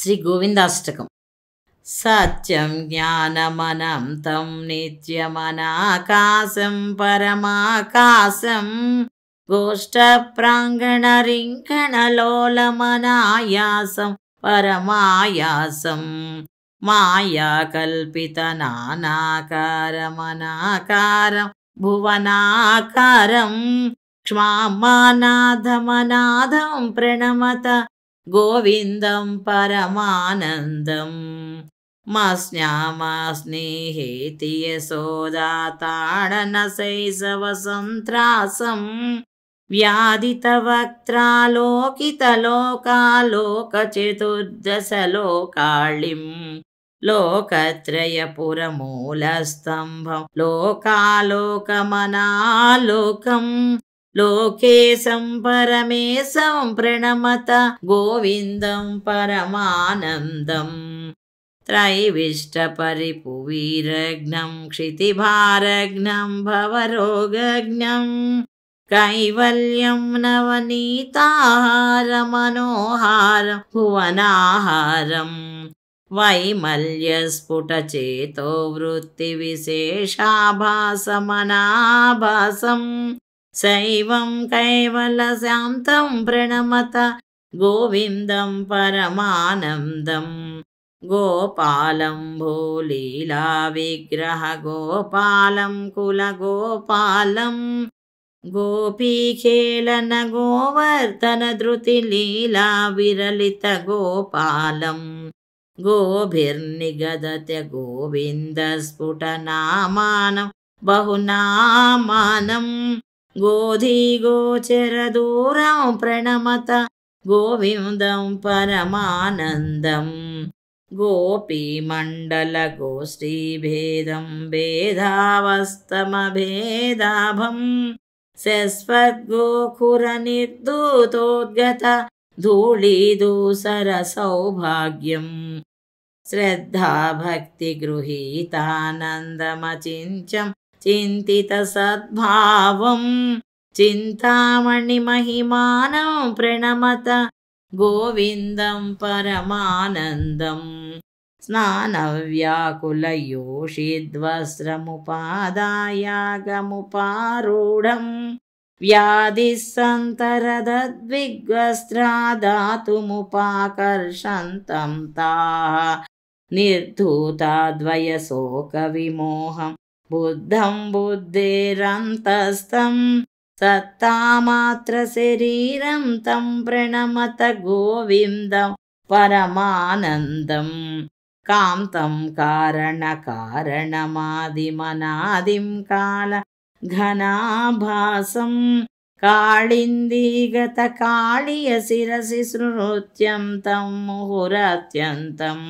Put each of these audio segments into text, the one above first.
శ్రీ గోవిందాష్టకం. సత్యం జ్ఞానమనంతం నిత్యమనాకాశం పరమాకాశం గోష్ఠప్రాంగణరింకణలోలమనాయాసం పరమాయాసం మాయాకల్పితనానాకారమనాకారం భువనాకారం క్ష్మామానాథమనాథం ప్రణమత గోవిందం పరమానందం. మస్న్యామస్నేహేతి యశోదాతాడన శైశవసంత్రాసం వ్యాధితవక్త్రాలోకితలోకాలోకచతుర్దశలోకాళిం లోకత్రయపురమూలస్తంభం లోకాలోకమనాలోకం లోకేశం పరమేశం ప్రణమత గోవిందం పరమానందం. త్రైవిష్టపరిపువీరఘ్నం క్షితిభారఘ్నం భవరోగఘ్నం కైవల్యం నవనీతాహారమనోహారం భువనాహారం వైమల్యస్ఫుటచేతో వృత్తివిశేషాభాసమనాభాసం శైవం కైవలశాంతం ప్రణమత గోవిందం పరమానందం. గోపాలం భూలీలా విగ్రహ గోపాలం కులగోపాలం గోపీఖేళన గోవర్ధన ధృతిలీలా విరలిత గోపాలం గోభిర్నిగదత్య గోవింద స్ఫుటనామానం బహునామానం గోధీగోచరదూరం ప్రణమత గోవిందం పరమానందం. గోపీమండల గోష్ఠీభేదం భేదావస్తమభేదాభం శశ్వద్గోఖురనిర్దూతోద్గత ధూళీదూసర సౌభాగ్యం శ్రద్ధాభక్తిగృహీతానందమచించం చింతిత సద్భావం చింతామణిమహిమానం ప్రణమత గోవిందం పరమానందం. స్నానవ్యాకులయోషిద్వస్త్రముపాదాయాగముపారూఢం వ్యాధిస్సంతరదద్విగ్వస్త్రాదాతుముపాకర్షంతం తాః నిర్ధూతాద్వయశోకవిమోహం బుద్ధం బుద్ధేరంతస్థం సత్తామాత్ర శరీరం తం ప్రణమత గోవిందం పరమానందం. కాంతం కారణకారణమాదిమనాదిం కాల ఘనాభాసం కాళిందీగత కాళియ శిరసి స్మృత్యం తం ముహురత్యంతం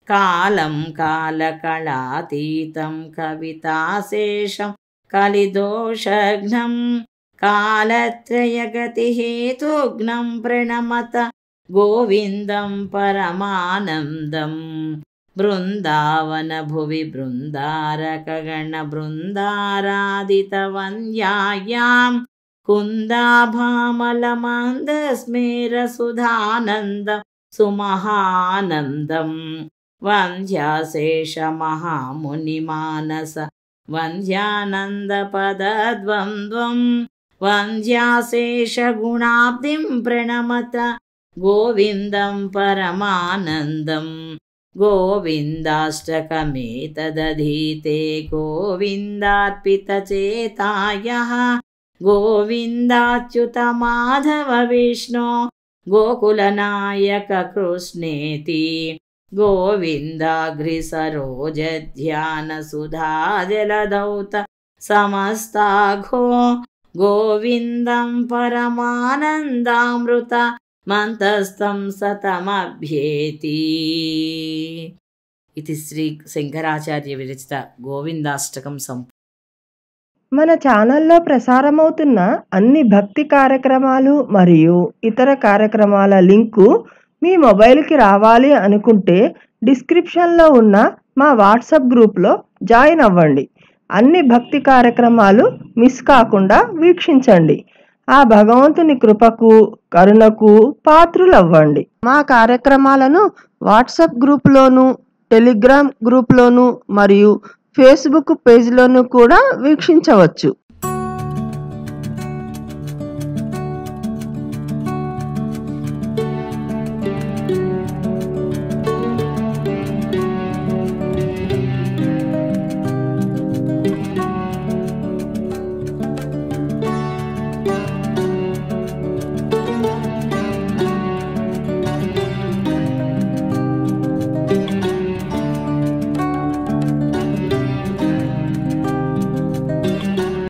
కాలం కాలకళాతీతం కవితాశేషం కలిదోషఘ్నం కాలత్రయగతిహేతుఘ్నం ప్రణమత గోవిందం పరమానందం. బృందావన భువి బృందారకగణ బృందారాదితవన్యాయాం కుందాభామలమందస్మేరసుధానందం సుమహానందం వంధ్యాశేషమహామునిమానస వంధ్యానందపదద్వంద్వం వంధ్యాశేషగుణాబ్ధిం ప్రణమత గోవిందం పరమానందం. గోవిందాష్టకమేతదధీతే గోవిందార్పితచేతాయః గోవిందాచ్యుతమాధవ విష్ణో గోకులనాయక కృష్ణేతి గోవిందాగ్రిసరోజధ్యానసుధాజలధౌత సమస్తాఘో గోవిందం పరమానందామృత మంతస్థం సతమభ్యేతి. ఇది శ్రీ శంకరాచార్య విరచిత గోవిందాష్టకం సంపూర్ణం. మన ఛానల్లో ప్రసారమవుతున్న అన్ని భక్తి కార్యక్రమాలు మరియు ఇతర కార్యక్రమాల లింకు మీ మొబైల్కి రావాలి అనుకుంటే డిస్క్రిప్షన్లో ఉన్న మా వాట్సాప్ గ్రూప్లో జాయిన్ అవ్వండి. అన్ని భక్తి కార్యక్రమాలు మిస్ కాకుండా వీక్షించండి. ఆ భగవంతుని కృపకు కరుణకు పాత్రులవ్వండి. మా కార్యక్రమాలను వాట్సాప్ గ్రూప్లోను, టెలిగ్రామ్ గ్రూప్లోను మరియు ఫేస్బుక్ పేజ్లోను కూడా వీక్షించవచ్చు.